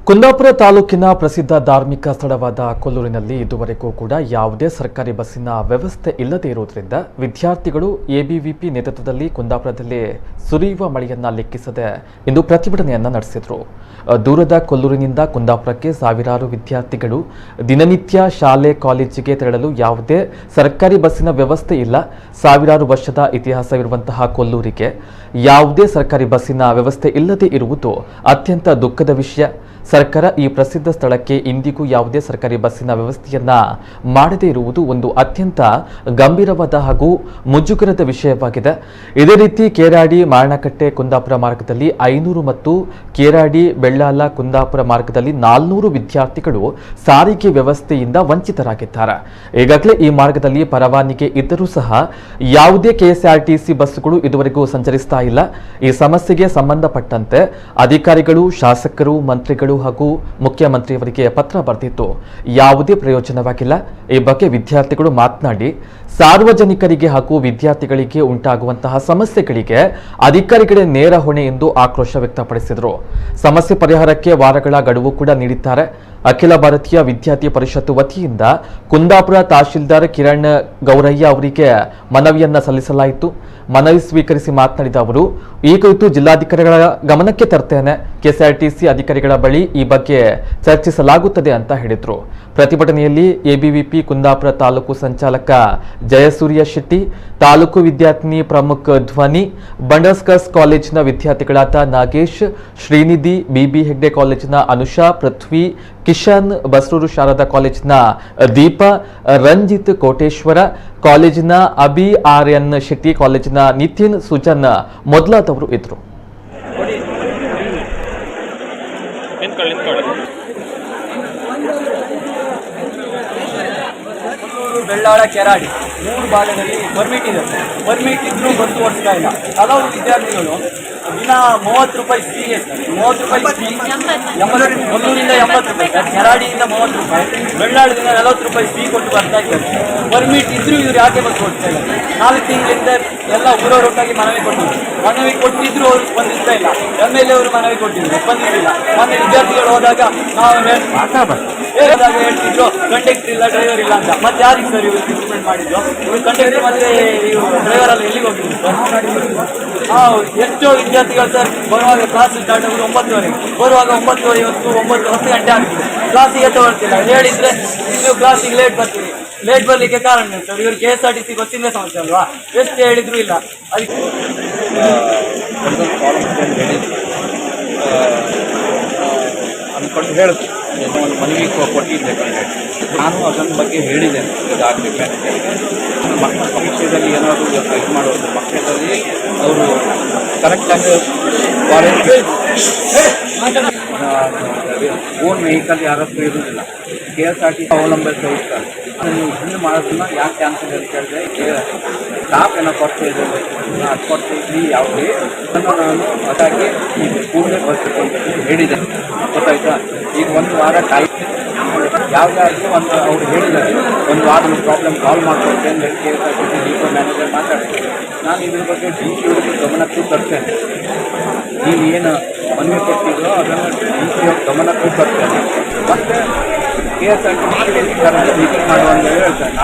ಕುಂದಾಪುರ ತಾಲೂಕಿನ ಪ್ರಸಿದ್ಧ ಧಾರ್ಮಿಕ ಸ್ಥಳವಾದ ಕೊಲ್ಲೂರಿನಲ್ಲಿ ಇದುವರೆಗೂ ಕೂಡ ಯಾವುದೇ ಸರ್ಕಾರಿ ಬಸ್ಸಿನ ವ್ಯವಸ್ಥೆ ಇಲ್ಲದೇ ಇರುವುದರಿಂದ ವಿದ್ಯಾರ್ಥಿಗಳು ಎಬಿವಿಪಿ ನೇತೃತ್ವದಲ್ಲಿ ಕುಂದಾಪುರದಲ್ಲಿ ಸುರಿಯುವ ಮಳೆಯನ್ನ ಲೆಕ್ಕಿಸದೆ ಇಂದು ಪ್ರತಿಭಟನೆಯನ್ನ ನಡೆಸಿದರು. ದೂರದ ಕೊಲ್ಲೂರಿನಿಂದ ಕುಂದಾಪುರಕ್ಕೆ ಸಾವಿರಾರು ವಿದ್ಯಾರ್ಥಿಗಳು ದಿನನಿತ್ಯ ಶಾಲೆ ಕಾಲೇಜಿಗೆ ತೆರಳಲು ಯಾವುದೇ ಸರ್ಕಾರಿ ಬಸ್ಸಿನ ವ್ಯವಸ್ಥೆ ಇಲ್ಲ. ಸಾವಿರಾರು ವರ್ಷದ ಇತಿಹಾಸವಿರುವಂತಹ ಕೊಲ್ಲೂರಿಗೆ ಯಾವುದೇ ಸರ್ಕಾರಿ ಬಸ್ಸಿನ ವ್ಯವಸ್ಥೆ ಇಲ್ಲದೇ ಇರುವುದು ಅತ್ಯಂತ ದುಃಖದ ವಿಷಯ. ಸರ್ಕಾರ ಈ ಪ್ರಸಿದ್ಧ ಸ್ಥಳಕ್ಕೆ ಇಂದಿಗೂ ಯಾವುದೇ ಸರ್ಕಾರಿ ಬಸ್ಸಿನ ವ್ಯವಸ್ಥೆಯನ್ನ ಮಾಡದೇ ಇರುವುದು ಒಂದು ಅತ್ಯಂತ ಗಂಭೀರವಾದ ಹಾಗೂ ಮುಜುಗರದ ವಿಷಯವಾಗಿದೆ. ಇದೇ ರೀತಿ ಕೇರಾಡಿ ಮಾರಣಕಟ್ಟೆ ಕುಂದಾಪುರ ಮಾರ್ಗದಲ್ಲಿ 500 ಮತ್ತು ಕೇರಾಡಿ ಬೆಳ್ಳಾಲ ಕುಂದಾಪುರ ಮಾರ್ಗದಲ್ಲಿ 400 ವಿದ್ಯಾರ್ಥಿಗಳು ಸಾರಿಗೆ ವ್ಯವಸ್ಥೆಯಿಂದ ವಂಚಿತರಾಗಿದ್ದಾರೆ. ಈಗಾಗಲೇ ಈ ಮಾರ್ಗದಲ್ಲಿ ಪರವಾನಗಿ ಇದ್ದರೂ ಸಹ ಯಾವುದೇ ಕೆಎಸ್ಆರ್ಟಿಸಿ ಬಸ್ಸುಗಳು ಇದುವರೆಗೂ ಸಂಚರಿಸ್ತಾ ಇಲ್ಲ. ಈ ಸಮಸ್ಯೆಗೆ ಸಂಬಂಧಪಟ್ಟಂತೆ ಅಧಿಕಾರಿಗಳು, ಶಾಸಕರು, ಮಂತ್ರಿಗಳು ಹಾಗೂ ಮುಖ್ಯಮಂತ್ರಿಯವರಿಗೆ ಪತ್ರ ಬರೆದಿದ್ದು ಯಾವುದೇ ಪ್ರಯೋಜನವಾಗಿಲ್ಲ. ಈ ಬಗ್ಗೆ ವಿದ್ಯಾರ್ಥಿಗಳು ಮಾತನಾಡಿ ಸಾರ್ವಜನಿಕರಿಗೆ ಹಾಗೂ ವಿದ್ಯಾರ್ಥಿಗಳಿಗೆ ಉಂಟಾಗುವಂತಹ ಸಮಸ್ಯೆಗಳಿಗೆ ಅಧಿಕಾರಿಗಳೇ ನೇರ ಹೊಣೆ ಎಂದು ಆಕ್ರೋಶ ವ್ಯಕ್ತಪಡಿಸಿದರು. ಸಮಸ್ಯೆ ಪರಿಹಾರಕ್ಕೆ ವಾರಗಳ ಗಡುವು ಕೂಡ ನೀಡಿದ್ದಾರೆ. ಅಖಿಲ ಭಾರತೀಯ ವಿದ್ಯಾರ್ಥಿ ಪರಿಷತ್ತು ವತಿಯಿಂದ ಕುಂದಾಪುರ ತಹಶೀಲ್ದಾರ್ ಕಿರಣ್ ಗೌರಯ್ಯ ಅವರಿಗೆ ಮನವಿಯನ್ನ ಸಲ್ಲಿಸಲಾಯಿತು. ಮನವಿ ಸ್ವೀಕರಿಸಿ ಮಾತನಾಡಿದ ಅವರು, ಈ ಕುರಿತು ಜಿಲ್ಲಾಧಿಕಾರಿಗಳ ಗಮನಕ್ಕೆ ತರ್ತೇನೆ. ಕೆಎಸ್ಆರ್ಟಿಸಿ ಅಧಿಕಾರಿಗಳ ಬಳಿ ಈ ಬಗ್ಗೆ ಚರ್ಚಿಸಲಾಗುತ್ತದೆ ಅಂತ ಹೇಳಿದರು. ಪ್ರತಿಭಟನೆಯಲ್ಲಿ ಎಬಿವಿಪಿ ಕುಂದಾಪುರ ತಾಲೂಕು ಸಂಚಾಲಕ ಜಯಸೂರ್ಯ ಶೆಟ್ಟಿ, ತಾಲೂಕು ವಿದ್ಯಾರ್ಥಿನಿ ಪ್ರಮುಖ್ ಧ್ವನಿ, ಬಂಡರ್ಸ್ಕರ್ಸ್ ಕಾಲೇಜಿನ ವಿದ್ಯಾರ್ಥಿಗಳಾದ ನಾಗೇಶ್, ಶ್ರೀನಿಧಿ, ಬಿಬಿ ಹೆಗ್ಡೆ ಕಾಲೇಜಿನ ಅನುಷಾ, ಪೃಥ್ವಿ, ಕಿಶನ್, ಬಸರೂರು ಶಾರದಾ ಕಾಲೇಜಿನ ದೀಪ, ರಂಜಿತ್ ಕೋಟೇಶ್ವರ, ಕಾಲೇಜಿನ ಅಬಿ ಆರ್ಯನ್ ಶೆಟ್ಟಿ, ಕಾಲೇಜಿನ ನಿತಿನ್, ಸುಜನ್ ಮೊದಲಾದವರು ಇದ್ರು. ಬೆಳ್ಳಾಳ ಕೆರಾಡಿ 3 ಭಾಗದಲ್ಲಿ ಪರ್ಮಿಟ್ ಇದೆ. ಪರ್ಮಿಟ್ ಇದ್ರೂ ಬಸ್ಸು ಓಡಿಸ್ತಾ ಇಲ್ಲ. ಹಲವು ವಿದ್ಯಾರ್ಥಿಗಳು ದಿನ 30 ರೂಪಾಯಿ ಫೀಗೆ, 30 ರೂಪಾಯಿ ಫೀ, 80 ಕೊಲ್ಲೂರಿಂದ 80 ರೂಪಾಯಿ, ಕೆರಾಡಿಯಿಂದ 30 ರೂಪಾಯಿ, ಬೆಳ್ಳಾಳದಿಂದ 40 ರೂಪಾಯಿ ಫೀ ಕೊಟ್ಟು ಬರ್ತಾ ಇದ್ದಾರೆ. ಪರ್ಮಿಟ್ ಇದ್ರೂ ಇವ್ರು ಯಾಕೆ ಬಸ್ ಓಡಿಸ್ತಾ ಇಲ್ಲ? 4 ತಿಂಗಳಿಂದ ಎಲ್ಲ ಊರವರೊಟ್ಟಾಗಿ ಮನವಿ ಕೊಟ್ಟಿದ್ರು. ಮನವಿ ಕೊಟ್ಟಿದ್ರು ಅವ್ರು ಸ್ಪಂದಿಸ್ತಾ ಇಲ್ಲ. MLA ಅವರು ಮನವಿ ಕೊಟ್ಟಿದ್ರು, ಸ್ಪಂದಿಸಿಲ್ಲ. ಮೊನ್ನೆ ವಿದ್ಯಾರ್ಥಿಗಳು ಹೋದಾಗ ನಾವು ಹೇಳ್ತಿದ್ರು ಕಂಡಕ್ಟರ್ ಇಲ್ಲ, ಡ್ರೈವರ್ ಇಲ್ಲ ಅಂತ. ಮತ್ತೆ ಯಾರಿಗೆ ಸರ್ ಇವರು ಇಂಪ್ಲಿಮೆಂಟ್ ಮಾಡಿದ್ರು? ಇವರು ಕಂಡಕ್ಟರ್ ಮತ್ತೆ ಡ್ರೈವರ್ ಅಲ್ಲಿ ಎಲ್ಲಿಗೆ ಹೋಗಿದ್ರು ಸರ್? ಎಷ್ಟೋ ವಿದ್ಯಾರ್ಥಿಗಳು ಸರ್ ಬರುವಾಗ ಕ್ಲಾಸ್ ಸ್ಟಾರ್ಟ್ ಆಗೋದು 9:30, ಬರುವಾಗ 9:50, 10 ಗಂಟೆ ಆಗ್ತದೆ. ಕ್ಲಾಸಿಗೆ ತಗೊಳ್ತಿಲ್ಲ. ಹೇಳಿದ್ರೆ ನೀವು ಕ್ಲಾಸಿಗೆ ಲೇಟ್ ಬರ್ತೀರಿ. ಲೇಟ್ ಬರಲಿಕ್ಕೆ ಕಾರಣ ಸರ್ ಇವರು KSRTC ಬಸ್ಸಿಂದ ಸಮಸ್ಯೆ ಅಲ್ವಾ? ಎಷ್ಟು ಹೇಳಿದ್ರು ಇಲ್ಲ. ಅದಕ್ಕೆ ಅಂದ್ಕೊಂಡು ಹೇಳಿದ್ರು, ಒಂದು ಮನವಿ ಕೊಟ್ಟಿದ್ದೆ. ನಾನು ಅದನ್ನ ಬಗ್ಗೆ ಹೇಳಿದ್ದೇನೆ ಈಗಾಗಲೇ ಮ್ಯಾನೇಜರ್ಗೆ. ಮಕ್ಕಳ ಪರೀಕ್ಷೆಯಲ್ಲಿ ಏನಾದರೂ ಇದು ಮಾಡೋದು, ಪಕ್ಷದಲ್ಲಿ ಅವರು ಕರೆಕ್ಟಾಗಿ ಓನ್ ವೆಹಿಕಲ್ ಯಾರಷ್ಟು ಇರುವುದಿಲ್ಲ. KSRTC ಅವಲಂಬಿಸ್ತಾ ಇರ್ತಾರೆ. ನೀವು ಹಿಂದೆ ಮಾಡೋದನ್ನ ಯಾಕೆ ಕ್ಯಾನ್ಸಲ್ ಅಂತ ಕೇಳಿದ್ರೆ, ಸ್ಟಾಫ್ ಏನೋ ಕೊಡ್ತಾ ಇದೆ, ಅದು ಕೊಡ್ತಾ ಇದ್ವಿ ಯಾವುದೇ ಅದನ್ನು ನಾನು ಅದಾಗಿ ಈಗ ಕೂಡಲೇ ಬರಬೇಕು ಅಂತ ಹೇಳಿದೆ. ಗೊತ್ತಾಯ್ತಾ? ಈಗ 1 ವಾರ ಯಾವುದಾದ್ರೂ ಅವ್ರು ಹೇಳಿದ್ದಾರೆ, 1 ವಾರದ ಪ್ರಾಬ್ಲಮ್ ಸಾಲ್ವ್ ಮಾಡ್ಕೊಡ್ತೇನೆ ಅಂತ KSRTC ಡಿಪೋ ಮ್ಯಾನೇಜರ್ ಮಾತಾಡ್ತೀನಿ. ನಾನು ಇದ್ರ ಬಗ್ಗೆ DC ಅವ್ರಿಗೆ ಗಮನಕ್ಕೂ ತರ್ತೇನೆ. ನೀವು ಏನು ಮನವಿ ಕೊಟ್ಟಿದ್ರು ಅದನ್ನು DC ಅವ್ರ ಗಮನಕ್ಕೂ ತರ್ತೇನೆ. ಮತ್ತು KSRTC ಮೀಟಿಂಗ್ ಮಾಡುವಂತ ಹೇಳ್ತಾರೆ.